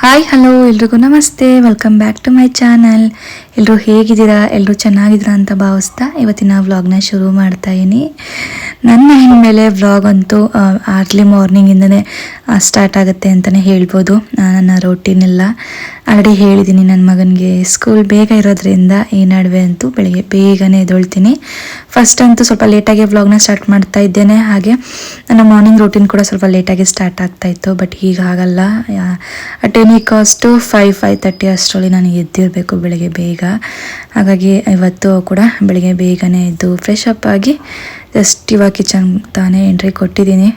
Hi hello ಎಲ್ರಿಗೂ ನಮಸ್ತೆ, welcome back to my channel. ಎಲ್ಲರೂ ಹೇಗಿದ್ದೀರಾ? ಎಲ್ಲರೂ ಚೆನ್ನಾಗಿದ್ದೀರಾ ಅಂತ ಭಾವಿಸ್ತಾ ಇವತ್ತಿನ ವ್ಲಾಗ್ನ ಶುರು ಮಾಡ್ತಾ ಇದ್ದೀನಿ. ನನ್ನ ಹೆಣ್ಮೇಲೆ ವ್ಲಾಗ್ ಅಂತೂ ಅರ್ಲಿ ಮಾರ್ನಿಂಗಿಂದನೇ ಸ್ಟಾರ್ಟ್ ಆಗುತ್ತೆ ಅಂತಲೇ ಹೇಳ್ಬೋದು. ನನ್ನ ರೋಟೀನೆಲ್ಲ ಆಲ್ರೆಡಿ ಹೇಳಿದ್ದೀನಿ. ನನ್ನ ಮಗನಿಗೆ ಸ್ಕೂಲ್ ಬೇಗ ಇರೋದ್ರಿಂದ ಈ ನಡುವೆ ಅಂತೂ ಬೆಳಿಗ್ಗೆ ಬೇಗನೆ ಎದ್ದೇಳ್ತೀನಿ. ಫಸ್ಟ್ ಅಂತೂ ಸ್ವಲ್ಪ ಲೇಟಾಗಿ ವ್ಲಾಗ್ನ ಸ್ಟಾರ್ಟ್ ಮಾಡ್ತಾ ಇದ್ದೇನೆ. ಹಾಗೆ ನನ್ನ ಮಾರ್ನಿಂಗ್ ರೋಟೀನ್ ಕೂಡ ಸ್ವಲ್ಪ ಲೇಟಾಗಿ ಸ್ಟಾರ್ಟ್ ಆಗ್ತಾಯಿತ್ತು. ಬಟ್ ಈಗ ಆಗಲ್ಲ. ಅಟ್ ಎನಿ ಕಾಸ್ಟು 5:30 ಅಷ್ಟರಲ್ಲಿ ನನಗೆ ಎದ್ದಿರಬೇಕು ಬೆಳಗ್ಗೆ ಬೇಗ. ಹಾಗಾಗಿ ಇವತ್ತು ಕೂಡ ಬೆಳಗ್ಗೆ ಬೇಗನೆ ಎದ್ದು ಫ್ರೆಶ್ ಅಪ್ ಆಗಿ ಜಸ್ಟ್ ಇವಾಗ ಕಿಚನ್ ತಾನೇ ಎಂಟ್ರಿ ಕೊಟ್ಟಿದ್ದೀನಿ.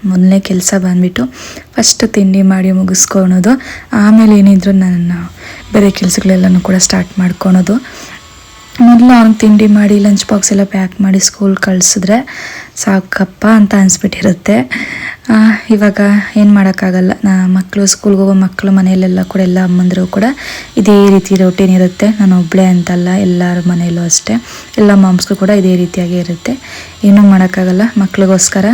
ಮೊದಲನೇ ಕೆಲಸ ಬಂದುಬಿಟ್ಟು ಫಸ್ಟ್ ತಿಂಡಿ ಮಾಡಿ ಮುಗಿಸ್ಕೊಳೋದು, ಆಮೇಲೆ ಏನಿದ್ರು ನನ್ನ ಬೇರೆ ಕೆಲಸಗಳೆಲ್ಲನೂ ಕೂಡ ಸ್ಟಾರ್ಟ್ ಮಾಡ್ಕೊಳೋದು. ಮೊದಲು ಅವ್ನಿಗೆ ತಿಂಡಿ ಮಾಡಿ ಲಂಚ್ ಬಾಕ್ಸ್ ಎಲ್ಲ ಪ್ಯಾಕ್ ಮಾಡಿ ಸ್ಕೂಲ್ ಕಳಿಸಿದ್ರೆ ಸಾಕಪ್ಪ ಅಂತ ಅನಿಸ್ಬಿಟ್ಟಿರುತ್ತೆ. ಇವಾಗ ಏನು ಮಾಡೋಕ್ಕಾಗಲ್ಲ. ಮಕ್ಕಳು ಸ್ಕೂಲ್ಗೆ ಹೋಗೋ ಮಕ್ಕಳು ಮನೆಯಲ್ಲೆಲ್ಲ ಕೂಡ ಎಲ್ಲ ಅಮ್ಮಂದಿರು ಕೂಡ ಇದೇ ರೀತಿ ರೋಟೀನ್ ಇರುತ್ತೆ. ನಾನು ಒಬ್ಬಳೇ ಅಂತಲ್ಲ, ಎಲ್ಲರ ಮನೆಯಲ್ಲೂ ಅಷ್ಟೇ, ಎಲ್ಲ ಮಾಮ್ಸ್ಗೂ ಕೂಡ ಇದೇ ರೀತಿಯಾಗಿ ಇರುತ್ತೆ. ಏನೂ ಮಾಡೋಕ್ಕಾಗಲ್ಲ. ಮಕ್ಳಿಗೋಸ್ಕರ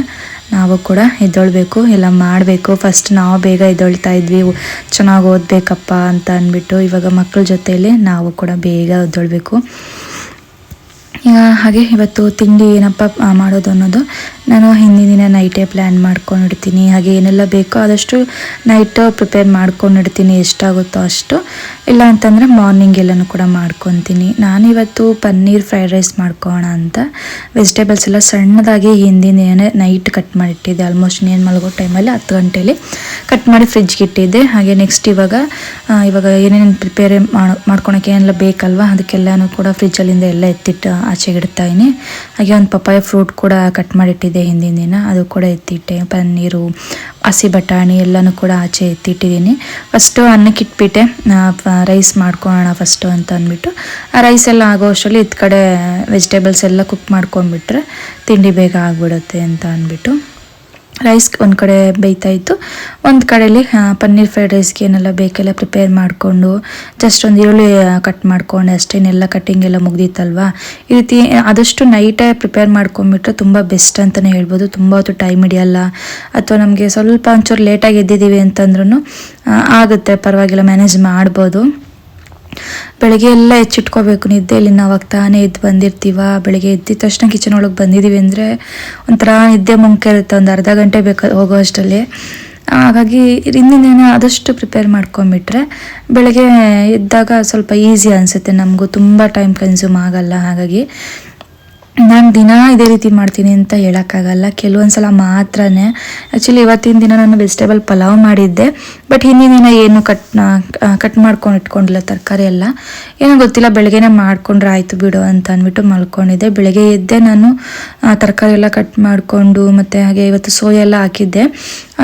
ನಾವು ಕೂಡ ಎದ್ದೇಳಬೇಕು, ಎಲ್ಲ ಮಾಡಬೇಕು. ಫಸ್ಟ್ ನಾವು ಬೇಗ ಎದ್ದೇಳ್ತಾ ಇದ್ವಿ, ಚೆನ್ನಾಗಿ ಓದಬೇಕಪ್ಪ ಅಂತ ಅಂದ್ಬಿಟ್ಟು. ಇವಾಗ ಮಕ್ಕಳ ಜೊತೆಯಲ್ಲಿ ನಾವು ಕೂಡ ಬೇಗ ಎದ್ದೇಳಬೇಕು. ಹಾಗೆ ಇವತ್ತು ತಿಂಡಿ ಏನಪ್ಪ ಮಾಡೋದು ಅನ್ನೋದು ನಾನು ಹಿಂದಿನ ದಿನ ನೈಟೇ ಪ್ಲ್ಯಾನ್ ಮಾಡ್ಕೊಂಡಿಡ್ತೀನಿ. ಹಾಗೆ ಏನೆಲ್ಲ ಬೇಕೋ ಆದಷ್ಟು ನೈಟ್ ಪ್ರಿಪೇರ್ ಮಾಡ್ಕೊಂಡಿಡ್ತೀನಿ, ಎಷ್ಟಾಗುತ್ತೋ ಅಷ್ಟು. ಇಲ್ಲ ಅಂತಂದರೆ ಮಾರ್ನಿಂಗ್ ಎಲ್ಲನೂ ಕೂಡ ಮಾಡ್ಕೊತೀನಿ. ನಾನಿವತ್ತು ಪನ್ನೀರ್ ಫ್ರೈಡ್ ರೈಸ್ ಮಾಡ್ಕೊಳ್ಳೋಣ ಅಂತ ವೆಜಿಟೇಬಲ್ಸ್ ಎಲ್ಲ ಸಣ್ಣದಾಗಿ ಹಿಂದಿನ ದಿನ ನೈಟ್ ಕಟ್ ಮಾಡಿಟ್ಟಿದ್ದೆ. ಆಲ್ಮೋಸ್ಟ್ ಏನು ಮಲಗೋ ಟೈಮಲ್ಲಿ 10 ಗಂಟೆಯಲ್ಲಿ ಕಟ್ ಮಾಡಿ ಫ್ರಿಜ್ಗೆ ಇಟ್ಟಿದ್ದೆ. ಹಾಗೆ ನೆಕ್ಸ್ಟ್ ಇವಾಗ ಏನೇನು ಪ್ರಿಪೇರ್ ಮಾಡ್ಕೊಳಕ್ಕೆ ಏನೆಲ್ಲ ಬೇಕಲ್ವ ಅದಕ್ಕೆಲ್ಲನೂ ಕೂಡ ಫ್ರಿಜ್ಜಲ್ಲಿಂದ ಎಲ್ಲ ಎತ್ತಿಟ್ಟು ಆಚೆಗೆ ಇಡ್ತಾಯಿನಿ. ಹಾಗೆ ಒಂದು ಪಪ್ಪಾಯ ಫ್ರೂಟ್ ಕೂಡ ಕಟ್ ಮಾಡಿಟ್ಟಿದ್ದೆ ಹಿಂದಿನ ದಿನ, ಅದು ಕೂಡ ಎತ್ತಿಟ್ಟೆ. ಪನ್ನೀರು, ಹಸಿ ಬಟಾಣಿ ಎಲ್ಲನೂ ಕೂಡ ಆಚೆ ಎತ್ತಿಟ್ಟಿದ್ದೀನಿ. ಫಸ್ಟು ಅನ್ನಕ್ಕೆ ಇಟ್ಬಿಟ್ಟೆ, ರೈಸ್ ಮಾಡ್ಕೊಳ್ಳೋಣ ಫಸ್ಟು ಅಂತ ಅಂದ್ಬಿಟ್ಟು. ಆ ರೈಸ್ ಎಲ್ಲ ಆಗೋ ಅಷ್ಟರಲ್ಲಿ ಇತ್ತು ಕಡೆ ವೆಜಿಟೇಬಲ್ಸ್ ಎಲ್ಲ ಕುಕ್ ಮಾಡ್ಕೊಂಡ್ಬಿಟ್ರೆ ತಿಂಡಿ ಬೇಗ ಆಗಿಬಿಡುತ್ತೆ ಅಂತ ಅಂದ್ಬಿಟ್ಟು ರೈಸ್ ಒಂದು ಕಡೆ ಬೇಯ್ತಾಯಿತ್ತು. ಒಂದು ಕಡೆಯಲ್ಲಿ ಪನ್ನೀರ್ ಫ್ರೈಡ್ ರೈಸ್ಗೆ ಏನೆಲ್ಲ ಬೇಕೆಲ್ಲ ಪ್ರಿಪೇರ್ ಮಾಡಿಕೊಂಡು ಜಸ್ಟ್ ಒಂದು ಈರುಳ್ಳಿ ಕಟ್ ಮಾಡ್ಕೊಂಡು ಅಷ್ಟೇನೆಲ್ಲ ಕಟ್ಟಿಂಗ್ ಎಲ್ಲ ಮುಗ್ದಿತ್ತಲ್ವ. ಈ ರೀತಿ ಆದಷ್ಟು ನೈಟೇ ಪ್ರಿಪೇರ್ ಮಾಡ್ಕೊಂಡ್ಬಿಟ್ರೆ ತುಂಬ ಬೆಸ್ಟ್ ಅಂತಲೇ ಹೇಳ್ಬೋದು. ತುಂಬ ಹೊತ್ತು ಟೈಮ್ ಹಿಡಿಯಲ್ಲ. ಅಥವಾ ನಮಗೆ ಸ್ವಲ್ಪ ಒಂಚೂರು ಲೇಟಾಗಿ ಎದ್ದಿದ್ದೀವಿ ಅಂತಂದ್ರೂ ಆಗುತ್ತೆ, ಪರವಾಗಿಲ್ಲ, ಮ್ಯಾನೇಜ್ ಮಾಡ್ಬೋದು. ಬೆಳಗ್ಗೆ ಎಲ್ಲ ಹೆಚ್ಚಿಟ್ಕೋಬೇಕು ನಿದ್ದೆಯಲ್ಲಿ. ನಾವು ತಾನೇ ಎದ್ದು ಬಂದಿರ್ತೀವ. ಬೆಳಗ್ಗೆ ಎದ್ದಿದ ತಕ್ಷಣ ಕಿಚನ್ ಒಳಗೆ ಬಂದಿದ್ದೀವಿ ಅಂದರೆ ಒಂಥರ ನಿದ್ದೆ ಮುಂಕೆ ಇರುತ್ತೆ, ಒಂದು ಅರ್ಧ ಗಂಟೆ ಬೇಕು ಹೋಗೋ ಅಷ್ಟರಲ್ಲಿ. ಹಾಗಾಗಿ ಹಿಂದಿನ ಆದಷ್ಟು ಪ್ರಿಪೇರ್ ಮಾಡ್ಕೊಂಬಿಟ್ರೆ ಬೆಳಗ್ಗೆ ಎದ್ದಾಗ ಸ್ವಲ್ಪ ಈಸಿ ಅನಿಸುತ್ತೆ, ನಮಗೂ ತುಂಬ ಟೈಮ್ ಕನ್ಸ್ಯೂಮ್ ಆಗಲ್ಲ. ಹಾಗಾಗಿ ನಾನು ದಿನ ಇದೇ ರೀತಿ ಮಾಡ್ತೀನಿ ಅಂತ ಹೇಳೋಕ್ಕಾಗಲ್ಲ, ಕೆಲವೊಂದು ಸಲ ಮಾತ್ರನೇ. ಆ್ಯಕ್ಚುಲಿ ಇವತ್ತಿನ ದಿನ ನಾನು ವೆಜಿಟೇಬಲ್ ಪಲಾವ್ ಮಾಡಿದ್ದೆ. ಬಟ್ ಹಿಂದಿನ ದಿನ ಏನು ಕಟ್ ಮಾಡ್ಕೊಂಡು ಇಟ್ಕೊಂಡಿಲ್ಲ ತರಕಾರಿ ಎಲ್ಲ, ಏನೋ ಗೊತ್ತಿಲ್ಲ, ಬೆಳಗ್ಗೆನೇ ಮಾಡಿಕೊಂಡ್ರೆ ಆಯಿತು ಬಿಡು ಅಂತ ಅಂದ್ಬಿಟ್ಟು ಮಲ್ಕೊಂಡಿದ್ದೆ. ಬೆಳಗ್ಗೆ ಎದ್ದೆ ನಾನು ತರಕಾರಿ ಎಲ್ಲ ಕಟ್ ಮಾಡಿಕೊಂಡು, ಮತ್ತು ಹಾಗೆ ಇವತ್ತು ಸೋಯಾ ಎಲ್ಲ ಹಾಕಿದ್ದೆ.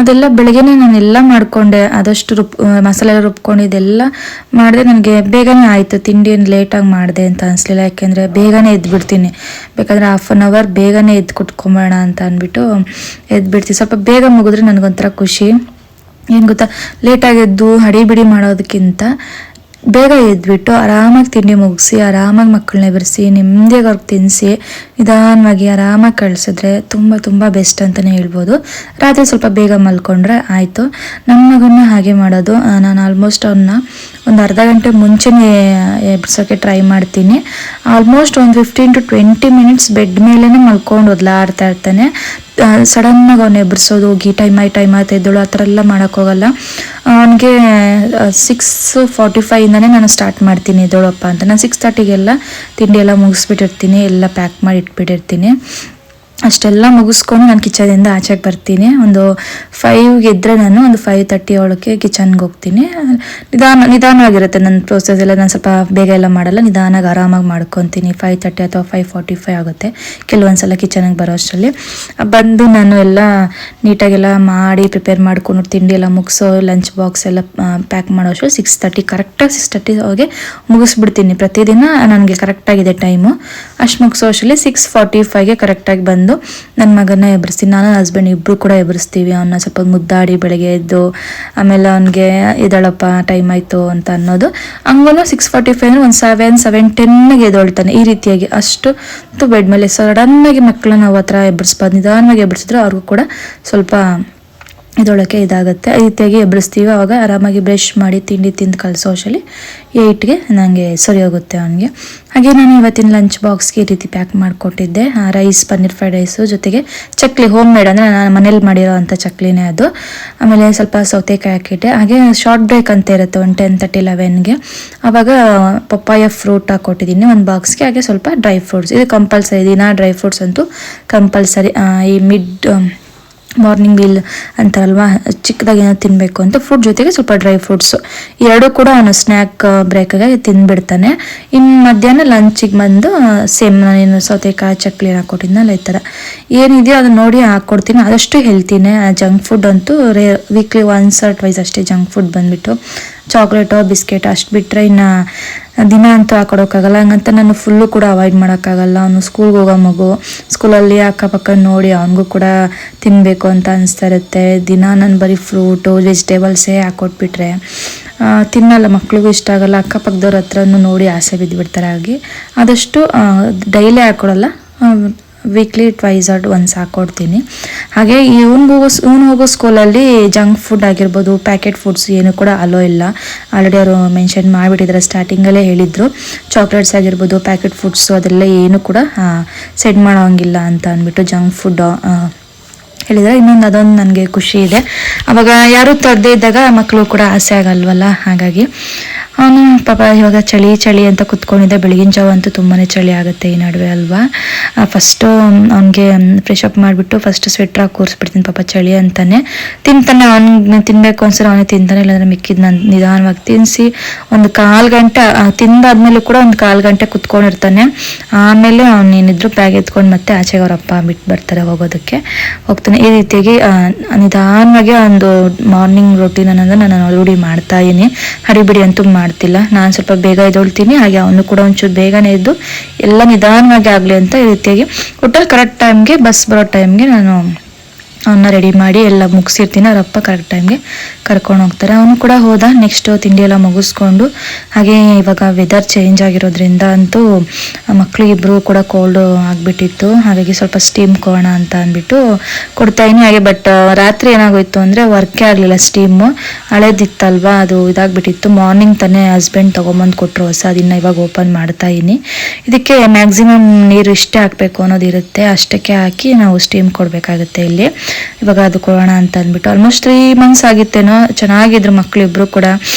ಅದೆಲ್ಲ ಬೆಳಗ್ಗೆನೇ ನಾನೆಲ್ಲ ಮಾಡಿಕೊಂಡೆ. ಆದಷ್ಟು ಮಸಾಲೆ ಎಲ್ಲ ರುಬ್ಕೊಂಡಿದ್ದೆಲ್ಲ ಮಾಡಿದೆ. ನನಗೆ ಬೇಗನೆ ಆಯಿತು. ತಿಂಡಿ ಏನು ಲೇಟಾಗಿ ಮಾಡಿದೆ ಅಂತ ಅನಿಸ್ಲಿಲ್ಲ, ಯಾಕೆಂದರೆ ಬೇಗನೆ ಎದ್ಬಿಡ್ತೀನಿ. ಬೇಕಾದರೆ 1/2 hour ಬೇಗನೆ ಎದ್ದು ಕುತ್ಕೊಂಬೋಣ ಅಂತ ಅಂದ್ಬಿಟ್ಟು ಎದ್ಬಿಡ್ತೀವಿ. ಸ್ವಲ್ಪ ಬೇಗ ಮುಗಿದ್ರೆ ನನಗೊಂಥರ ಖುಷಿ. ಏನು ಗೊತ್ತಾ, ಲೇಟಾಗಿ ಎದ್ದು ಹಡಿಬಿಡಿ ಮಾಡೋದಕ್ಕಿಂತ ಬೇಗ ಎದ್ಬಿಟ್ಟು ಆರಾಮಾಗಿ ತಿಂಡಿ ಮುಗಿಸಿ ಆರಾಮಾಗಿ ಮಕ್ಕಳನ್ನ ಎಬ್ಬಿಸಿ ನೆಮ್ಮದಿಯಾಗಿ ಅವ್ರಿಗೆ ತಿನ್ನಿಸಿ ನಿಧಾನವಾಗಿ ಆರಾಮಾಗಿ ಕಳಿಸಿದ್ರೆ ತುಂಬ ತುಂಬ ಬೆಸ್ಟ್ ಅಂತಲೇ ಹೇಳ್ಬೋದು. ರಾತ್ರಿ ಸ್ವಲ್ಪ ಬೇಗ ಮಲ್ಕೊಂಡ್ರೆ ಆಯಿತು. ನನ್ನ ಮಗನ್ನ ಹಾಗೆ ಮಾಡೋದು. ನಾನು ಆಲ್ಮೋಸ್ಟ್ ಅವನ್ನ ಒಂದು ಅರ್ಧ ಗಂಟೆ ಮುಂಚೆನೇ ಎಬ್ಬಿಸೋಕ್ಕೆ ಟ್ರೈ ಮಾಡ್ತೀನಿ. ಆಲ್ಮೋಸ್ಟ್ ಒಂದು 15 to 20 minutes ಬೆಡ್ ಮೇಲೇ ಮಲ್ಕೊಂಡು ಒದ್ಲಾಡ್ತಾ ಇರ್ತಾನೆ. ಸಡನ್ನಾಗಿ ಅವ್ನು ಎಬ್ಬಿಸೋದು, ಹೋಗಿ ಟೈಮ್ ಆಯ್ತು ಎದ್ದಳು, ಆ ಥರ ಎಲ್ಲ ಮಾಡೋಕ್ಕೋಗಲ್ಲ. ಅವನಿಗೆ 6:45ಇಂದನೇ ನಾನು ಸ್ಟಾರ್ಟ್ ಮಾಡ್ತೀನಿ ಎದ್ದೋಳಪ್ಪ ಅಂತ. ನಾನು 6:30ಗೆಲ್ಲ ತಿಂಡಿ ಎಲ್ಲ ಮುಗಿಸ್ಬಿಟ್ಟಿರ್ತೀನಿ, ಎಲ್ಲ ಪ್ಯಾಕ್ ಮಾಡಿ ಇಟ್ಬಿಟ್ಟಿರ್ತೀನಿ. ಅಷ್ಟೆಲ್ಲ ಮುಗಿಸ್ಕೊಂಡು ನಾನು ಕಿಚನಿಂದ ಆಚೆಗೆ ಬರ್ತೀನಿ. ಒಂದು 5ಗೆ ಎದ್ದರೆ ನಾನು ಒಂದು 5:30 ಒಳಗೆ ಕಿಚನ್ಗೆ ಹೋಗ್ತೀನಿ. ನಿಧಾನವಾಗಿರುತ್ತೆ ನನ್ನ ಪ್ರೋಸೆಸ್ ಎಲ್ಲ. ನಾನು ಸ್ವಲ್ಪ ಬೇಗ ಎಲ್ಲ ಮಾಡಲ್ಲ, ನಿಧಾನಾಗಿ ಆರಾಮಾಗಿ ಮಾಡ್ಕೊತೀನಿ. 5:30 ಅಥವಾ 5:45 ಆಗುತ್ತೆ ಕೆಲವೊಂದು ಸಲ ಕಿಚನಿಗೆ ಬರೋ ಅಷ್ಟರಲ್ಲಿ. ಬಂದು ನಾನು ಎಲ್ಲ ನೀಟಾಗೆಲ್ಲ ಮಾಡಿ ಪ್ರಿಪೇರ್ ಮಾಡ್ಕೊಂಡು ತಿಂಡಿ ಎಲ್ಲ ಮುಗಿಸೋ ಲಂಚ್ ಬಾಕ್ಸ್ ಎಲ್ಲ ಪ್ಯಾಕ್ ಮಾಡೋ ಅಷ್ಟು 6:30 ಕರೆಕ್ಟಾಗಿ 6:30 ಹೋಗಿ ಮುಗಿಸ್ಬಿಡ್ತೀನಿ. ಪ್ರತಿದಿನ ನನಗೆ ಕರೆಕ್ಟಾಗಿದೆ ಟೈಮು. ಅಷ್ಟು ಮುಗಿಸೋ ಅಷ್ಟರಲ್ಲಿ 6:45ಗೆ ಕರೆಕ್ಟಾಗಿ ಬಂದು ನನ್ನ ಮಗನ ಎಬ್ಬರಿಸ್ತೀನಿ. ನಾನು ಹಸ್ಬೆಂಡ್ ಇಬ್ಬರು ಕೂಡ ಎಬ್ಬರಿಸ್ತೀವಿ. ಅವನ್ನ ಸ್ವಲ್ಪ ಮುದ್ದಾಡಿ ಬೆಳಗ್ಗೆ ಎದ್ದು ಆಮೇಲೆ ಅವನಿಗೆ ಎದ್ದೇಳಪ್ಪ ಟೈಮ್ ಆಯಿತು ಅಂತ ಅನ್ನೋದು. ಹಂಗೂ 6:45 ಒಂದು 7:10ಗೆ ಎದ್ದೇಳ್ತಾನೆ. ಈ ರೀತಿಯಾಗಿ ಅಷ್ಟು ಬೆಡ್ ಮೇಲೆ ಸಡನ್ನಾಗಿ ಮಕ್ಕಳನ್ನ ನಾವು ಹತ್ರ ಎಬ್ಬರಿಸ್ಬಾರ್ದು. ನಿಧಾನವಾಗಿ ಎಬ್ಬರಿಸಿದ್ರೆ ಅವ್ರಿಗೂ ಕೂಡ ಸ್ವಲ್ಪ ಇದೊಳಕ್ಕೆ ಇದಾಗುತ್ತೆ. ಈ ರೀತಿಯಾಗಿ ಎಬ್ಬಿಸ್ತೀವಿ. ಆವಾಗ ಆರಾಮಾಗಿ ಬ್ರಷ್ ಮಾಡಿ ತಿಂಡಿ ತಿಂದು ಕಳಿಸೋ ಅಷ್ಟರಲ್ಲಿ 8ಗೆ ನನಗೆ ಸರಿ ಹೋಗುತ್ತೆ ಅವನಿಗೆ. ಹಾಗೆ ನಾನು ಇವತ್ತಿನ ಲಂಚ್ ಬಾಕ್ಸ್ಗೆ ಈ ರೀತಿ ಪ್ಯಾಕ್ ಮಾಡಿಕೊಟ್ಟಿದ್ದೆ. ರೈಸ್, ಪನ್ನೀರ್ ಫ್ರೈಡ್ ರೈಸು, ಜೊತೆಗೆ ಚಕ್ಲಿ, ಹೋಮ್ ಮೇಡ್ ಅಂದರೆ ನಾನು ಮನೇಲಿ ಮಾಡಿರೋ ಅಂಥ ಚಕ್ಲಿನೇ ಅದು. ಆಮೇಲೆ ಸ್ವಲ್ಪ ಸೌತೆಕಾಯಿ ಹಾಕಿಟ್ಟೆ. ಹಾಗೆ ಶಾರ್ಟ್ ಬ್ರೇಕ್ ಅಂತ ಇರುತ್ತೆ 10:30, 11ಗೆ. ಆವಾಗ ಪಪ್ಪಾಯ ಫ್ರೂಟ್ ಹಾಕ್ಕೊಟ್ಟಿದ್ದೀನಿ ಒಂದು ಬಾಕ್ಸ್ಗೆ. ಹಾಗೆ ಸ್ವಲ್ಪ ಡ್ರೈ ಫ್ರೂಟ್ಸ್, ಇದು ಕಂಪಲ್ಸರಿ, ದಿನ ಡ್ರೈ ಫ್ರೂಟ್ಸ್ ಅಂತೂ ಕಂಪಲ್ಸರಿ. ಈ ಮಾರ್ನಿಂಗ್ ಮೀಲ್ ಅಂತಾರಲ್ವ, ಚಿಕ್ಕದಾಗಿ ಏನೋ ತಿನ್ನಬೇಕು ಅಂತ ಫ್ರೂಟ್ ಜೊತೆಗೆ ಸ್ವಲ್ಪ ಡ್ರೈ ಫ್ರೂಟ್ಸು ಎರಡೂ ಕೂಡ ಅವನು ಸ್ನ್ಯಾಕ್ ಬ್ರೇಕಾಗಿ ತಿಂದ್ಬಿಡ್ತಾನೆ. ಇನ್ನು ಮಧ್ಯಾಹ್ನ ಲಂಚಿಗೆ ಬಂದು ಸೇಮ್ ನಾನೇನು ಸೌತೆಕಾಯಿ ಚಕ್ಲಿ ಹಾಕ್ಕೊಟ್ಟಿದ್ನಲ್ಲ ಈ ಥರ ಏನಿದೆಯೋ ಅದನ್ನ ನೋಡಿ ಹಾಕ್ಕೊಡ್ತೀನಿ. ಆದಷ್ಟು ಹೆಲ್ತಿನೇ. ಜಂಕ್ ಫುಡ್ ಅಂತೂ ವೀಕ್ಲಿ ಒನ್ಸ್ ಆರ್ ಟ್ವೈಸ್ ಅಷ್ಟೇ ಜಂಕ್ ಫುಡ್ ಬಂದುಬಿಟ್ಟು ಚಾಕ್ಲೇಟೋ ಬಿಸ್ಕೆಟ್ ಅಷ್ಟು ಬಿಟ್ಟರೆ ಇನ್ನು ದಿನ ಅಂತೂ ಹಾಕೊಡೋಕ್ಕಾಗಲ್ಲ. ಹಂಗಂತ ನಾನು ಫುಲ್ಲು ಕೂಡ ಅವಾಯ್ಡ್ ಮಾಡೋಕ್ಕಾಗಲ್ಲ. ಅವನು ಸ್ಕೂಲ್ಗೆ ಹೋಗೋ ಮಗು, ಸ್ಕೂಲಲ್ಲಿ ಅಕ್ಕಪಕ್ಕ ನೋಡಿ ಅವನಿಗೂ ಕೂಡ ತಿನ್ನಬೇಕು ಅಂತ ಅನಿಸ್ತಾ ಇರುತ್ತೆ. ದಿನ ನಾನು ಬರೀ ಫ್ರೂಟು ವೆಜಿಟೇಬಲ್ಸೇ ಹಾಕ್ಕೊಟ್ಬಿಟ್ರೆ ತಿನ್ನಲ್ಲ, ಮಕ್ಳಿಗೂ ಇಷ್ಟ ಆಗಲ್ಲ. ಅಕ್ಕಪಕ್ಕದವ್ರ ಹತ್ರನೂ ನೋಡಿ ಆಸೆ ಬಿದ್ದುಬಿಡ್ತಾರೆ. ಹಾಗೆ ಆದಷ್ಟು ಡೈಲಿ ಹಾಕ್ಕೊಡಲ್ಲ, ವೀಕ್ಲಿ ಟ್ವೈಸ್ ಆರ್ ಒನ್ಸ್ ಹಾಕ್ಕೊಡ್ತೀನಿ. ಹಾಗೆ ಇವನು ಹೋಗೋ ಸ್ಕೂಲಲ್ಲಿ ಜಂಕ್ ಫುಡ್ ಆಗಿರ್ಬೋದು, ಪ್ಯಾಕೆಟ್ ಫುಡ್ಸ್ ಏನು ಕೂಡ ಅಲೋ ಇಲ್ಲ. ಆಲ್ರೆಡಿ ಅವರು ಮೆನ್ಷನ್ ಮಾಡಿಬಿಟ್ಟಿದ್ದಾರೆ, ಸ್ಟಾರ್ಟಿಂಗಲ್ಲೇ ಹೇಳಿದರು. ಚಾಕ್ಲೇಟ್ಸ್ ಆಗಿರ್ಬೋದು, ಪ್ಯಾಕೆಟ್ ಫುಡ್ಸು ಅದೆಲ್ಲ ಏನು ಕೂಡ ಸೆಡ್ ಮಾಡೋಂಗಿಲ್ಲ ಅಂತ ಅಂದ್ಬಿಟ್ಟು ಜಂಕ್ ಫುಡ್ ಹೇಳಿದರೆ ಅದೊಂದು ನನಗೆ ಖುಷಿ ಇದೆ. ಅವಾಗ ಯಾರೂ ತರದೇ ಇದ್ದಾಗ ಮಕ್ಕಳು ಕೂಡ ಆಸೆ ಆಗಲ್ವಲ್ಲ. ಹಾಗಾಗಿ ಅವನು ಪಾಪ ಇವಾಗ ಚಳಿ ಅಂತ ಕುತ್ಕೊಂಡಿದ್ದೆ. ಬೆಳಗಿನ ಜಾವ ಅಂತೂ ತುಂಬಾ ಚಳಿ ಆಗುತ್ತೆ ಈ ನಡುವೆ ಅಲ್ವಾ. ಫಸ್ಟು ಅವನಿಗೆ ಫ್ರೆಶ್ ಅಪ್ ಮಾಡಿಬಿಟ್ಟು ಫಸ್ಟ್ ಸ್ವೆಟ್ರ್ ಹಾಕಿ ಕೂರಿಸ್ಬಿಡ್ತೀನಿ. ಪಾಪ ಚಳಿ ಅಂತಾನೆ ತಿಂತಾನೆ. ಅವ್ನಿಗೆ ತಿನ್ನಬೇಕು ಅನ್ಸರೆ ಅವನೇ ತಿಂತಾನೆ, ಇಲ್ಲಾಂದ್ರೆ ಮಿಕ್ಕಿದ್ದು ನಾನು ನಿಧಾನವಾಗಿ ತಿನ್ನಿಸಿ ಒಂದು 1/4 ಗಂಟೆ ತಿಂದಾದ್ಮೇಲೂ ಕೂಡ ಒಂದು 1/4 ಗಂಟೆ ಕುತ್ಕೊಂಡಿರ್ತಾನೆ. ಆಮೇಲೆ ಅವನೇನಿದ್ರು ಬ್ಯಾಗ್ ಎತ್ಕೊಂಡು ಮತ್ತೆ ಆಚೆಗೆ ಅವ್ರ ಅಪ್ಪ ಬಿಟ್ಟು ಬರ್ತಾರೆ ಹೋಗೋದಕ್ಕೆ ಹೋಗ್ತಾನೆ. ಈ ರೀತಿಯಾಗಿ ನಿಧಾನವಾಗಿ ಒಂದು ಮಾರ್ನಿಂಗ್ ರೊಟೀನ್ ಅನ್ನೋದು ನಾನು ರೂಢಿ ಮಾಡ್ತಾ ಇದ್ದೀನಿ. ಹಡಿಬಿಡಿ ಅಂತೂ ಮಾಡ್ತಿಲ್ಲ. ನಾನು ಸ್ವಲ್ಪ ಬೇಗ ಎದ್ದೊಳ್ತೀನಿ. ಹಾಗೆ ಅವನು ಕೂಡ ಒಂಚೂರು ಬೇಗನೆ ಎದ್ದು ಎಲ್ಲ ನಿಧಾನವಾಗಿ ಆಗಲಿ ಅಂತ ಈ ರೀತಿಯಾಗಿ ಒಟ್ಟಲ್ಲಿ ಕರೆಕ್ಟ್ ಟೈಮ್ಗೆ ಬಸ್ ಬರೋ ಟೈಮ್ಗೆ ನಾನು ಅವನ್ನ ರೆಡಿ ಮಾಡಿ ಎಲ್ಲ ಮುಗಿಸಿರ್ತೀನಿ. ಅವರಪ್ಪ ಕರೆಕ್ಟ್ ಟೈಮ್ಗೆ ಕರ್ಕೊಂಡು ಹೋಗ್ತಾರೆ. ಅವನು ಕೂಡ ಹೋದ. ನೆಕ್ಸ್ಟು ತಿಂಡಿ ಎಲ್ಲ ಮುಗಿಸ್ಕೊಂಡು, ಹಾಗೆ ಇವಾಗ ವೆದರ್ ಚೇಂಜ್ ಆಗಿರೋದ್ರಿಂದ ಅಂತೂ ಮಕ್ಕಳಿಗಿಬ್ರು ಕೂಡ ಕೋಲ್ಡು ಆಗಿಬಿಟ್ಟಿತ್ತು. ಹಾಗಾಗಿ ಸ್ವಲ್ಪ ಸ್ಟೀಮ್ ಕೊಡೋಣ ಅಂತ ಅಂದ್ಬಿಟ್ಟು ಕೊಡ್ತಾಯಿನಿ. ಹಾಗೆ ಬಟ್ ರಾತ್ರಿ ಏನಾಗೋಯ್ತು ಅಂದರೆ ವರ್ಕೇ ಆಗಲಿಲ್ಲ. ಸ್ಟೀಮು ಹಳೇದಿತ್ತಲ್ವ, ಅದು ಇದಾಗ್ಬಿಟ್ಟಿತ್ತು. ಮಾರ್ನಿಂಗ್ ತಾನೇ ಹಸ್ಬೆಂಡ್ ತೊಗೊಂಬಂದು ಕೊಟ್ಟರು ಹೊಸದಿನ್ನು ಇವಾಗ ಓಪನ್ ಮಾಡ್ತಾಯಿನಿ. ಇದಕ್ಕೆ ಮ್ಯಾಕ್ಸಿಮಮ್ ನೀರು ಇಷ್ಟೇ ಹಾಕಬೇಕು ಅನ್ನೋದಿರುತ್ತೆ, ಅಷ್ಟಕ್ಕೆ ಹಾಕಿ ನಾವು ಸ್ಟೀಮ್ ಕೊಡಬೇಕಾಗುತ್ತೆ ಇಲ್ಲಿ. ಇವಾಗ ಅದು ಕೊಡೋಣ ಅಂತ ಅಂದ್ಬಿಟ್ಟು ಆಲ್ಮೋಸ್ಟ್ 3 months ಆಗಿತ್ತೇನೋ. ಚೆನ್ನಾಗಿದ್ರು ಮಕ್ಕಳಿಬ್ರು ಕೂಡ,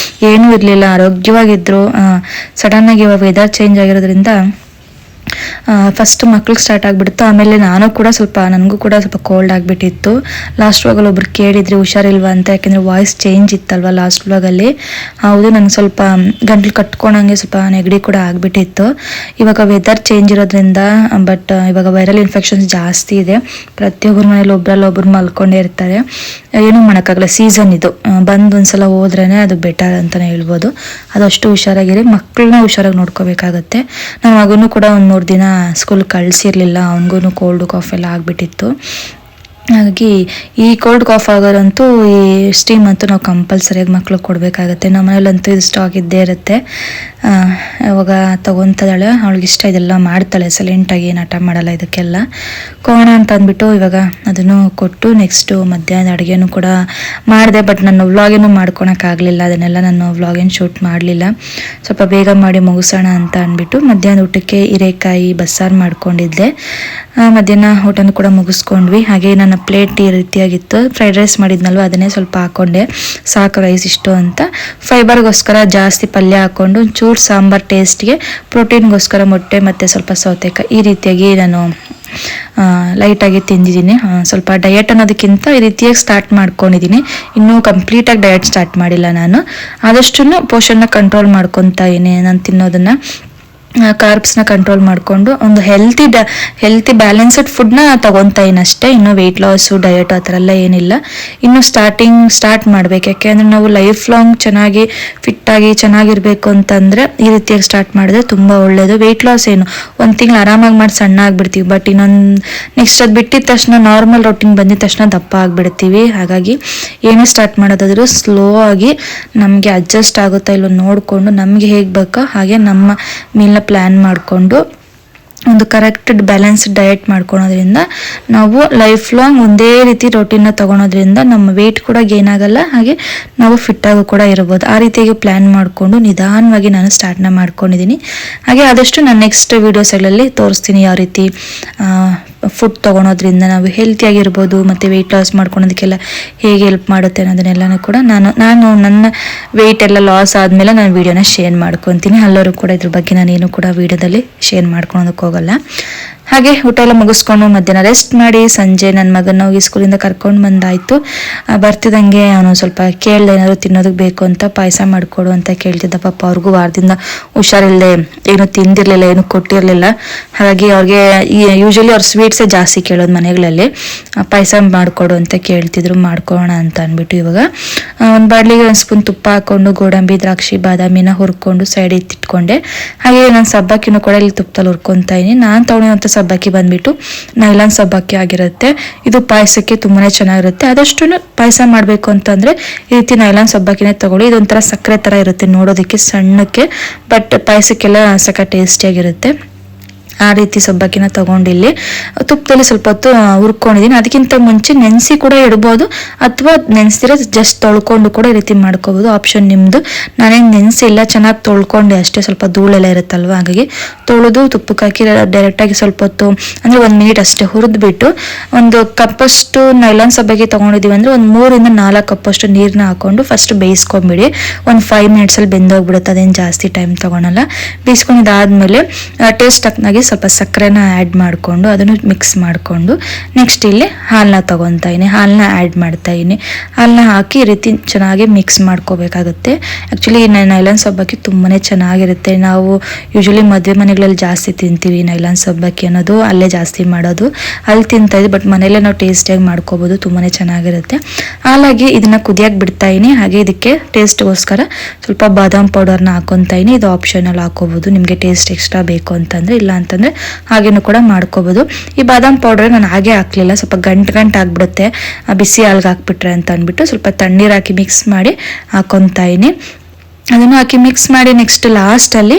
ಏನೂ ಇರಲಿಲ್ಲ, ಆರೋಗ್ಯವಾಗಿದ್ದರು. ಸಡನ್ನಾಗಿ ಇವಾಗ ವೆದರ್ ಚೇಂಜ್ ಆಗಿರೋದ್ರಿಂದ ಫಸ್ಟ್ ಮಕ್ಳಿಗೆ ಸ್ಟಾರ್ಟ್ ಆಗಿಬಿಡ್ತು. ಆಮೇಲೆ ನನಗೂ ಕೂಡ ಸ್ವಲ್ಪ ಕೋಲ್ಡ್ ಆಗಿಬಿಟ್ಟಿತ್ತು. ಲಾಸ್ಟ್ ವ್ಲಾಗಲ್ಲಿ ಒಬ್ರು ಕೇಳಿದ್ರಿ ಹುಷಾರಿಲ್ವಾ ಅಂತ, ಯಾಕೆಂದರೆ ವಾಯ್ಸ್ ಚೇಂಜ್ ಇತ್ತಲ್ವ ಲಾಸ್ಟ್ ವ್ಲಾಗಲ್ಲಿ. ಹೌದು, ನಂಗೆ ಸ್ವಲ್ಪ ಗಂಟ್ಲು ಕಟ್ಕೊಂಡಂಗೆ ಸ್ವಲ್ಪ ನೆಗಡಿ ಕೂಡ ಆಗಿಬಿಟ್ಟಿತ್ತು. ಇವಾಗ ವೆದರ್ ಚೇಂಜ್ ಇರೋದ್ರಿಂದ ಬಟ್ ಇವಾಗ ವೈರಲ್ ಇನ್ಫೆಕ್ಷನ್ಸ್ ಜಾಸ್ತಿ ಇದೆ. ಪ್ರತಿಯೊಬ್ಬರ ಮನೇಲಿ ಒಬ್ರು ಮಲ್ಕೊಂಡೇ ಇರ್ತಾರೆ. ಏನೂ ಮಾಡೋಕ್ಕಾಗಲ್ಲ, ಸೀಸನ್ ಇದು. ಬಂದು ಒಂದ್ಸಲ ಹೋದ್ರೇ ಅದು ಬೆಟರ್ ಅಂತಲೇ ಹೇಳ್ಬೋದು. ಅದಷ್ಟು ಹುಷಾರಾಗಿರಿ, ಮಕ್ಕಳನ್ನ ಹುಷಾರಾಗಿ ನೋಡ್ಕೋಬೇಕಾಗತ್ತೆ. ನನ್ನ ಮಗನೂ ಕೂಡ ಒಂದು 3 ದಿನ ಸ್ಕೂಲ್ ಕಳಿಸಿರ್ಲಿಲ್ಲ. ಅವನಿಗೂ ಕೋಲ್ಡು ಕಾಫ್ ಎಲ್ಲ ಆಗಿಬಿಟ್ಟಿತ್ತು. ಹಾಗಾಗಿ ಈ ಕೋಲ್ಡ್ ಕಾಫ್ ಆಗೋರಂತೂ ಈ ಸ್ಟೀಮ್ ಅಂತೂ ನಾವು ಕಂಪಲ್ಸರಿಯಾಗಿ ಮಕ್ಳಿಗೆ ಕೊಡಬೇಕಾಗತ್ತೆ. ನಮ್ಮ ಮನೇಲಂತೂ ಇದು ಸ್ಟಾಕ್ ಇದ್ದೇ ಇರುತ್ತೆ. ಅವಾಗ ತೊಗೊತಾಳೆ, ಅವಳಿಗೆ ಇಷ್ಟ ಇದೆಲ್ಲ ಮಾಡ್ತಾಳೆ, ಸೈಲೆಂಟಾಗಿ ಏನು ಹಠ ಮಾಡಲ್ಲ ಇದಕ್ಕೆಲ್ಲ. ಕೋಣ ಅಂತ ಅಂದ್ಬಿಟ್ಟು ಇವಾಗ ಅದನ್ನು ಕೊಟ್ಟು ನೆಕ್ಸ್ಟು ಮಧ್ಯಾಹ್ನದ ಅಡುಗೆನೂ ಕೂಡ ಮಾಡಿದೆ. ಬಟ್ ನಾನು ವ್ಲಾಗೇನು ಮಾಡ್ಕೊಳಕ್ಕಾಗಲಿಲ್ಲ, ಅದನ್ನೆಲ್ಲ ನಾನು ವ್ಲಾಗೇನು ಶೂಟ್ ಮಾಡಲಿಲ್ಲ. ಸ್ವಲ್ಪ ಬೇಗ ಮಾಡಿ ಮುಗಿಸೋಣ ಅಂತ ಅಂದ್ಬಿಟ್ಟು ಮಧ್ಯಾಹ್ನದ ಊಟಕ್ಕೆ ಹೀರೆಕಾಯಿ ಬಸ್ಸಾರು ಮಾಡ್ಕೊಂಡಿದ್ದೆ. ಮಧ್ಯಾಹ್ನ ಊಟನೂ ಕೂಡ ಮುಗಿಸ್ಕೊಂಡ್ವಿ. ಹಾಗೆ ನನ್ನ ಪ್ಲೇಟ್ ಈ ರೀತಿಯಾಗಿತ್ತು. ಫ್ರೈಡ್ ರೈಸ್ ಮಾಡಿದ್ನಲ್ವ ಅದನ್ನೇ ಸ್ವಲ್ಪ ಹಾಕ್ಕೊಂಡೆ, ಸಾಕು ರೈಸ್ ಇಷ್ಟು ಅಂತ. ಫೈಬರ್ಗೋಸ್ಕರ ಜಾಸ್ತಿ ಪಲ್ಯ ಹಾಕ್ಕೊಂಡು ಒಂಚೂರು ಸಾಂಬಾರ್ ಟೇಸ್ಟ್ಗೆ, ಪ್ರೋಟೀನ್ಗೋಸ್ಕರ ಮೊಟ್ಟೆ ಮತ್ತು ಸ್ವಲ್ಪ ಸೌತೆಕಾಯಿ, ಈ ರೀತಿಯಾಗಿ ನಾನು ಲೈಟಾಗಿ ತಿಂದಿದ್ದೀನಿ. ಸ್ವಲ್ಪ ಡಯಟ್ ಅನ್ನೋದಕ್ಕಿಂತ ಈ ರೀತಿಯಾಗಿ ಸ್ಟಾರ್ಟ್ ಮಾಡ್ಕೊಂಡಿದ್ದೀನಿ. ಇನ್ನೂ ಕಂಪ್ಲೀಟಾಗಿ ಡಯಟ್ ಸ್ಟಾರ್ಟ್ ಮಾಡಿಲ್ಲ ನಾನು. ಆದಷ್ಟು ಪೋಷನ್ನ ಕಂಟ್ರೋಲ್ ಮಾಡ್ಕೊತಾ ಇದ್ದೀನಿ. ನಾನು ತಿನ್ನೋದನ್ನು ಕಾರ್ಬ್ಸ್ನ ಕಂಟ್ರೋಲ್ ಮಾಡಿಕೊಂಡು ಒಂದು ಹೆಲ್ತಿ ಬ್ಯಾಲೆನ್ಸ್ಡ್ ಫುಡ್ನ ತೊಗೊತಾ ಇದ್ದೀನಿ ಅಷ್ಟೇ. ಇನ್ನು ವೆಯ್ಟ್ ಲಾಸು ಡಯಟ್ ಆ ಥರ ಎಲ್ಲ ಏನಿಲ್ಲ. ಇನ್ನು ಸ್ಟಾರ್ಟ್ ಮಾಡಬೇಕು. ಯಾಕೆಂದರೆ ನಾವು ಲೈಫ್ ಲಾಂಗ್ ಚೆನ್ನಾಗಿ ಫಿಟ್ಟಾಗಿ ಚೆನ್ನಾಗಿರಬೇಕು ಅಂತಂದರೆ ಈ ರೀತಿಯಾಗಿ ಸ್ಟಾರ್ಟ್ ಮಾಡಿದ್ರೆ ತುಂಬ ಒಳ್ಳೆಯದು. ವೆಯ್ಟ್ ಲಾಸ್ ಏನು 1 ತಿಂಗಳು ಆರಾಮಾಗಿ ಮಾಡಿ ಸಣ್ಣ ಆಗಿಬಿಡ್ತೀವಿ. ಬಟ್ ನೆಕ್ಸ್ಟ್ ಅದು ಬಿಟ್ಟಿದ ತಕ್ಷಣ ನಾರ್ಮಲ್ ರೊಟೀನ್ ಬಂದಿದ ತಕ್ಷಣ ದಪ್ಪ ಆಗಿಬಿಡ್ತೀವಿ. ಹಾಗಾಗಿ ಏನೇ ಸ್ಟಾರ್ಟ್ ಮಾಡೋದಾದರೂ ಸ್ಲೋ ಆಗಿ ನಮಗೆ ಅಡ್ಜಸ್ಟ್ ಆಗುತ್ತಾ ಇಲ್ಲೋ ನೋಡಿಕೊಂಡು ನಮಗೆ ಹೇಗೆ ಬೇಕೋ ಹಾಗೆ ನಮ್ಮ ಮೀಲ್ನ ಪ್ಲ್ಯಾನ್ ಮಾಡಿಕೊಂಡು ಒಂದು ಕರೆಕ್ಟ್ ಬ್ಯಾಲೆನ್ಸ್ಡ್ ಡಯಟ್ ಮಾಡ್ಕೊಳೋದ್ರಿಂದ ನಾವು ಲೈಫ್ ಲಾಂಗ್ ಒಂದೇ ರೀತಿ ರೊಟೀನ್ನ ತೊಗೊಳೋದ್ರಿಂದ ನಮ್ಮ ವೆಯ್ಟ್ ಕೂಡ ಗೇನ್ ಆಗಲ್ಲ, ಹಾಗೆ ನಾವು ಫಿಟ್ಟಾಗೂ ಕೂಡ ಇರ್ಬೋದು. ಆ ರೀತಿಯಾಗಿ ಪ್ಲ್ಯಾನ್ ಮಾಡಿಕೊಂಡು ನಿಧಾನವಾಗಿ ನಾನು ಸ್ಟಾರ್ಟ್ನ ಮಾಡ್ಕೊಂಡಿದ್ದೀನಿ. ಹಾಗೆ ಆದಷ್ಟು ನಾನು ನೆಕ್ಸ್ಟ್ ವೀಡಿಯೋಸ್ಗಳಲ್ಲಿ ತೋರಿಸ್ತೀನಿ ಯಾವ ರೀತಿ ಫುಡ್ ತೊಗೊಳೋದ್ರಿಂದ ನಾವು ಹೆಲ್ತಿಯಾಗಿರ್ಬೋದು ಮತ್ತು ವೆಯ್ಟ್ ಲಾಸ್ ಮಾಡ್ಕೊಳೋದಕ್ಕೆಲ್ಲ ಹೇಗೆ ಹೆಲ್ಪ್ ಮಾಡುತ್ತೆ ಅನ್ನೋದನ್ನೆಲ್ಲನೂ ಕೂಡ ನಾನು ನನ್ನ ವೆಯ್ಟ್ ಎಲ್ಲ ಲಾಸ್ ಆದಮೇಲೆ ನಾನು ವೀಡಿಯೋನ ಶೇರ್ ಮಾಡ್ಕೊತೀನಿ. ಎಲ್ಲರೂ ಕೂಡ ಇದ್ರ ಬಗ್ಗೆ ನಾನೇನು ಕೂಡ ವೀಡಿಯೋದಲ್ಲಿ ಶೇರ್ ಮಾಡ್ಕೊಳೋದಕ್ಕೆ ಹೋಗಲ್ಲ. ಹಾಗೆ ಊಟ ಎಲ್ಲ ಮುಗಿಸ್ಕೊಂಡು ಮಧ್ಯಾಹ್ನ ರೆಸ್ಟ್ ಮಾಡಿ ಸಂಜೆ ನನ್ನ ಮಗನ ಹೋಗಿ ಸ್ಕೂಲಿಂದ ಕರ್ಕೊಂಡು ಬಂದಾಯಿತು. ಬರ್ತಿದ್ದಂಗೆ ಅವನು ಸ್ವಲ್ಪ ಕೇಳಿದೆ ಏನಾದ್ರು ತಿನ್ನೋದಕ್ಕೆ ಬೇಕು ಅಂತ, ಪಾಯಸ ಮಾಡಿಕೊಡು ಅಂತ ಕೇಳ್ತಿದ್ದ. ಪಾಪ ಅವ್ರಿಗೂ ವಾರದಿಂದ ಹುಷಾರಿಲ್ಲದೆ ಏನು ತಿಂದಿರಲಿಲ್ಲ, ಏನು ಕೊಟ್ಟಿರಲಿಲ್ಲ. ಹಾಗಾಗಿ ಅವ್ರಿಗೆ ಯೂಶಲಿ ಅವ್ರು ಸ್ವೀಟ್ಸೇ ಜಾಸ್ತಿ ಕೇಳೋದು ಮನೆಗಳಲ್ಲಿ. ಪಾಯಸ ಮಾಡಿಕೊಡು ಅಂತ ಕೇಳ್ತಿದ್ರು, ಮಾಡ್ಕೊಳ್ಳೋಣ ಅಂತ ಅಂದ್ಬಿಟ್ಟು ಇವಾಗ ಒಂದು ಬಾಡ್ಲಿಗೆ ಒಂದು ಸ್ಪೂನ್ ತುಪ್ಪ ಹಾಕ್ಕೊಂಡು ಗೋಡಂಬಿ ದ್ರಾಕ್ಷಿ ಬಾದಾಮಿನ ಹುರ್ಕೊಂಡು ಸೈಡ್ ಇಟ್ಟಿಟ್ಕೊಂಡೆ. ಹಾಗೆ ನಾನು ಸಬ್ಬಕ್ಕಿನೂ ಕೂಡ ಇಲ್ಲಿ ತುಪ್ಪದಲ್ಲಿ ಹುರ್ಕೊತಾ ಇದ್ದೀನಿ. ನಾನು ತೊಗೊಂಡಿರುವಂಥ ಸಬ್ಬಕ್ಕಿ ಬಂದ್ಬಿಟ್ಟು ನೈಲಾನ್ ಸಬ್ಬಕ್ಕಿ ಆಗಿರುತ್ತೆ. ಇದು ಪಾಯಸಕ್ಕೆ ತುಂಬಾನೇ ಚೆನ್ನಾಗಿರುತ್ತೆ. ಆದಷ್ಟು ಪಾಯಸ ಮಾಡಬೇಕು ಅಂತಂದ್ರೆ ಈ ರೀತಿ ನೈಲಾನ್ ಸಬ್ಬಕ್ಕಿನೇ ತಗೊಳ್ಳಿ. ಇದೊಂಥರ ಸಕ್ಕರೆ ತರ ಇರುತ್ತೆ ನೋಡೋದಕ್ಕೆ ಸಣ್ಣಕ್ಕೆ, ಬಟ್ ಪಾಯಸಕ್ಕೆಲ್ಲ ಸಕ್ಕ ಟೇಸ್ಟಿಯಾಗಿರುತ್ತೆ. ಆ ರೀತಿ ಸಬ್ಬಕ್ಕಿನ ತಗೊಂಡಿಲ್ಲಿ ತುಪ್ಪದಲ್ಲಿ ಸ್ವಲ್ಪ ಹೊತ್ತು ಹುರ್ಕೊಂಡಿದ್ದೀನಿ. ಅದಕ್ಕಿಂತ ಮುಂಚೆ ನೆನೆಸಿ ಕೂಡ ಇಡ್ಬೋದು, ಅಥವಾ ನೆನೆಸಿದ್ರೆ ಜಸ್ಟ್ ತೊಳ್ಕೊಂಡು ಕೂಡ ಈ ರೀತಿ ಮಾಡ್ಕೋಬೋದು, ಆಪ್ಷನ್ ನಿಮ್ಮದು. ನಾನೇನು ನೆನೆಸಿಲ್ಲ, ಚೆನ್ನಾಗಿ ತೊಳ್ಕೊಂಡೆ ಅಷ್ಟೇ. ಸ್ವಲ್ಪ ಧೂಳೆಲ್ಲ ಇರುತ್ತಲ್ವ, ಹಾಗಾಗಿ ತೊಳೆದು ತುಪ್ಪಕ್ಕೆ ಹಾಕಿ ಡೈರೆಕ್ಟಾಗಿ ಸ್ವಲ್ಪ ಹೊತ್ತು ಅಂದರೆ 1 ಮಿನಿಟ್ ಅಷ್ಟೇ ಹುರಿದ್ಬಿಟ್ಟು, ಒಂದು ಕಪ್ಪಷ್ಟು ನೈಲಾನ್ ಸಬ್ಬಕ್ಕಿ ತೊಗೊಂಡಿದ್ದೀವಿ ಅಂದರೆ ಒಂದು 3 ಇಂದ 4 ಕಪ್ಪಷ್ಟು ನೀರನ್ನ ಹಾಕೊಂಡು ಫಸ್ಟ್ ಬೇಯಿಸ್ಕೊಂಬಿಡಿ. ಒಂದು 5 ಮಿನಿಟ್ಸಲ್ಲಿ ಬೆಂದೋಗ್ಬಿಡುತ್ತೆ, ಅದೇನು ಜಾಸ್ತಿ ಟೈಮ್ ತೊಗೊಳಲ್ಲ. ಬೇಯಿಸ್ಕೊಂಡಿದ್ದಾದ್ಮೇಲೆ ಟೇಸ್ಟ್ ತಕ್ಕನಾಗಿ ಸ್ವಲ್ಪ ಸಕ್ಕರೆನ ಆ್ಯಡ್ ಮಾಡಿಕೊಂಡು ಅದನ್ನು ಮಿಕ್ಸ್ ಮಾಡಿಕೊಂಡು ನೆಕ್ಸ್ಟ್ ಇಲ್ಲಿ ಹಾಲನ್ನ ತೊಗೊತಾ ಇದ್ದೀನಿ. ಹಾಲನ್ನ ಆ್ಯಡ್ ಮಾಡ್ತಾ ಇದ್ದೀನಿ. ಹಾಲನ್ನ ಹಾಕಿ ಈ ರೀತಿ ಚೆನ್ನಾಗಿ ಮಿಕ್ಸ್ ಮಾಡ್ಕೋಬೇಕಾಗುತ್ತೆ. ಆ್ಯಕ್ಚುಲಿ ನೈಲಾನ್ ಸಬ್ಬಕ್ಕಿ ತುಂಬಾ ಚೆನ್ನಾಗಿರುತ್ತೆ. ನಾವು ಯೂಶಲಿ ಮದುವೆ ಮನೆಗಳಲ್ಲಿ ಜಾಸ್ತಿ ತಿಂತೀವಿ ನೈಲಾನ್ ಸಬ್ಬಕ್ಕಿ ಅನ್ನೋದು, ಅಲ್ಲೇ ಜಾಸ್ತಿ ಮಾಡೋದು, ಅಲ್ಲಿ ತಿಂತಾ ಇದ್ವಿ. ಬಟ್ ಮನೆಯಲ್ಲೇ ನಾವು ಟೇಸ್ಟಿಯಾಗಿ ಮಾಡ್ಕೋಬೋದು, ತುಂಬಾ ಚೆನ್ನಾಗಿರುತ್ತೆ. ಹಾಗಾಗಿ ಇದನ್ನು ಕುದಿಯಕ್ಕೆ ಬಿಡ್ತಾ ಇದ್ದೀನಿ. ಹಾಗೆ ಇದಕ್ಕೆ ಟೇಸ್ಟ್ಗೋಸ್ಕರ ಸ್ವಲ್ಪ ಬಾದಾಮ್ ಪೌಡರ್ನ ಹಾಕೊತಾ ಇದ್ದೀನಿ. ಇದು ಆಪ್ಷನಲ್ ಹಾಕೋಬೋದು, ನಿಮಗೆ ಟೇಸ್ಟ್ ಎಕ್ಸ್ಟ್ರಾ ಬೇಕು ಅಂತಂದರೆ. ಇಲ್ಲ ಅಂತಂದರೆ ಹಾಗೇನು ಕೂಡ ಮಾಡ್ಕೋಬೋದು. ಈ ಬಾದಾಮ್ ಪೌಡರ್ ನಾನು ಹಾಗೆ ಹಾಕಲಿಲ್ಲ, ಸ್ವಲ್ಪ ಗಂಟು ಆಗ್ಬಿಡುತ್ತೆ ಬಿಸಿ ಹಾಲ್ಗೆ ಹಾಕ್ಬಿಟ್ರೆ ಅಂತ ಅಂದ್ಬಿಟ್ಟು ಸ್ವಲ್ಪ ತಣ್ಣೀರು ಹಾಕಿ ಮಿಕ್ಸ್ ಮಾಡಿ ಹಾಕೊತಾ ಇದ್ದೀನಿ. ಅದನ್ನು ಹಾಕಿ ಮಿಕ್ಸ್ ಮಾಡಿ ನೆಕ್ಸ್ಟ್ ಲಾಸ್ಟಲ್ಲಿ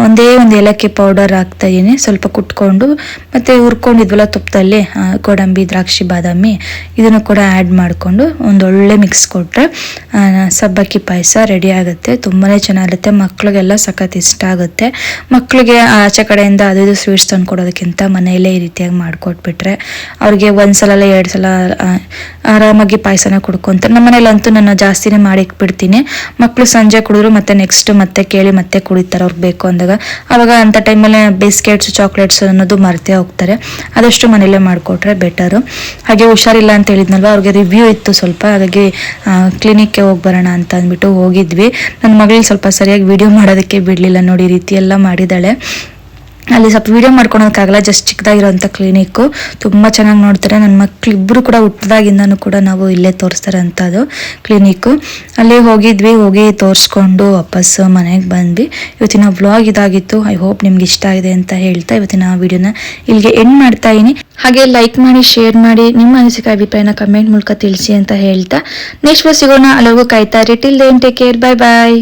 ಒಂದೇ ಒಂದು ಏಲಕ್ಕಿ ಪೌಡರ್ ಹಾಕ್ತಾ ಇದ್ದೀನಿ, ಸ್ವಲ್ಪ ಕುಟ್ಕೊಂಡು. ಮತ್ತು ಹುರ್ಕೊಂಡಿದ್ವಲ್ಲ ತುಪ್ಪದಲ್ಲಿ ಗೋಡಂಬಿ ದ್ರಾಕ್ಷಿ ಬಾದಾಮಿ ಇದನ್ನು ಕೂಡ ಆ್ಯಡ್ ಮಾಡಿಕೊಂಡು ಒಂದೊಳ್ಳೆ ಮಿಕ್ಸ್ ಕೊಟ್ಟರೆ ಸಬ್ಬಕ್ಕಿ ಪಾಯಸ ರೆಡಿ ಆಗುತ್ತೆ. ತುಂಬಾ ಚೆನ್ನಾಗಿರುತ್ತೆ, ಮಕ್ಳಿಗೆಲ್ಲ ಸಖತ್ ಇಷ್ಟ ಆಗುತ್ತೆ. ಮಕ್ಕಳಿಗೆ ಆಚೆ ಕಡೆಯಿಂದ ಅದು ಇದು ಸ್ವೀಟ್ಸ್ ತಂದು ಕೊಡೋದಕ್ಕಿಂತ ಮನೆಯಲ್ಲೇ ಈ ರೀತಿಯಾಗಿ ಮಾಡಿಕೊಟ್ಬಿಟ್ರೆ ಅವ್ರಿಗೆ 1 ಸಲ 2 ಸಲ ಆರಾಮಾಗಿ ಪಾಯಸನ ಕುಡ್ಕೊತಾರೆ. ನಮ್ಮ ಮನೇಲಂತೂ ನಾನು ಜಾಸ್ತಿನೇ ಮಾಡಿ ಇಟ್ಬಿಡ್ತೀನಿ. ಮಕ್ಕಳು ಸಂಜೆ ಕುಡಿದ್ರು ಮತ್ತೆ ಕೇಳಿ ಮತ್ತೆ ಕುಡಿತಾರೆ ಅವ್ರಿಗೆ ಬೇಕು ಅಂದಾಗ. ಅವಾಗ ಅಂಥ ಟೈಮಲ್ಲಿ ಬಿಸ್ಕೆಟ್ಸ್ ಚಾಕ್ಲೇಟ್ಸ್ ಅನ್ನೋದು ಮರ್ತೇ ಹೋಗ್ತಾರೆ. ಆದಷ್ಟು ಮನೇಲೇ ಮಾಡಿಕೊಟ್ರೆ ಬೆಟರು. ಹಾಗೆ ಹುಷಾರಿಲ್ಲ ಅಂತ ಹೇಳಿದ್ನಲ್ವ, ಅವ್ರಿಗೆ ರಿವ್ಯೂ ಇತ್ತು ಸ್ವಲ್ಪ, ಹಾಗಾಗಿ ಕ್ಲಿನಿಕ್ಗೆ ಹೋಗಿ ಬರೋಣ ಅಂತ ಅಂದ್ಬಿಟ್ಟು ಹೋಗಿದ್ವಿ. ನನ್ನ ಮಗಳಿಗೆ ಸ್ವಲ್ಪ ಸರಿಯಾಗಿ ವಿಡಿಯೋ ಮಾಡೋದಕ್ಕೆ ಬಿಡಲಿಲ್ಲ ನೋಡಿ, ಈ ರೀತಿ ಎಲ್ಲ ಮಾಡಿದ್ದಾಳೆ. ಅಲ್ಲಿ ಸ್ವಲ್ಪ ವೀಡಿಯೋ ಮಾಡ್ಕೊಳೋಕ್ಕಾಗಲ್ಲ, ಜಸ್ಟ್ ಚಿಕ್ಕದಾಗಿರೋಂಥ ಕ್ಲಿನಿಕ್ಕು, ತುಂಬ ಚೆನ್ನಾಗಿ ನೋಡ್ತಾರೆ. ನನ್ನ ಮಕ್ಕಳಿಬ್ಬರು ಕೂಡ ಹುಟ್ಟಿದಾಗಿಂದನೂ ಕೂಡ ನಾವು ಇಲ್ಲೇ ತೋರಿಸ್ತಾರೆ ಅಂಥದ್ದು ಕ್ಲಿನಿಕ್ಕು. ಅಲ್ಲಿ ಹೋಗಿ ತೋರಿಸ್ಕೊಂಡು ವಾಪಸ್ಸು ಮನೆಗೆ ಬಂದ್ವಿ. ಇವತ್ತಿನ ವ್ಲಾಗ್ ಇದಾಗಿತ್ತು. ಐ ಹೋಪ್ ನಿಮ್ಗೆ ಇಷ್ಟ ಆಗಿದೆ ಅಂತ ಹೇಳ್ತಾ ಇವತ್ತಿನ ವಿಡಿಯೋನ ಇಲ್ಲಿಗೆ ಎಂಡ್ ಮಾಡ್ತಾ ಇದ್ದೀನಿ. ಹಾಗೆ ಲೈಕ್ ಮಾಡಿ, ಶೇರ್ ಮಾಡಿ, ನಿಮ್ಮ ಅನಿಸಿಕೆ ಅಭಿಪ್ರಾಯನ ಕಮೆಂಟ್ ಮೂಲಕ ತಿಳಿಸಿ ಅಂತ ಹೇಳ್ತಾ ನೆಕ್ಸ್ಟ್ ಸಿಗೋಣ. ಅಲ್ಲಿಗೂ ಕಾಯ್ತಾ ಇರಿ. ಟಿಲ್ ದೆನ್ ಟೇಕ್ ಕೇರ್, ಬಾಯ್ ಬಾಯ್.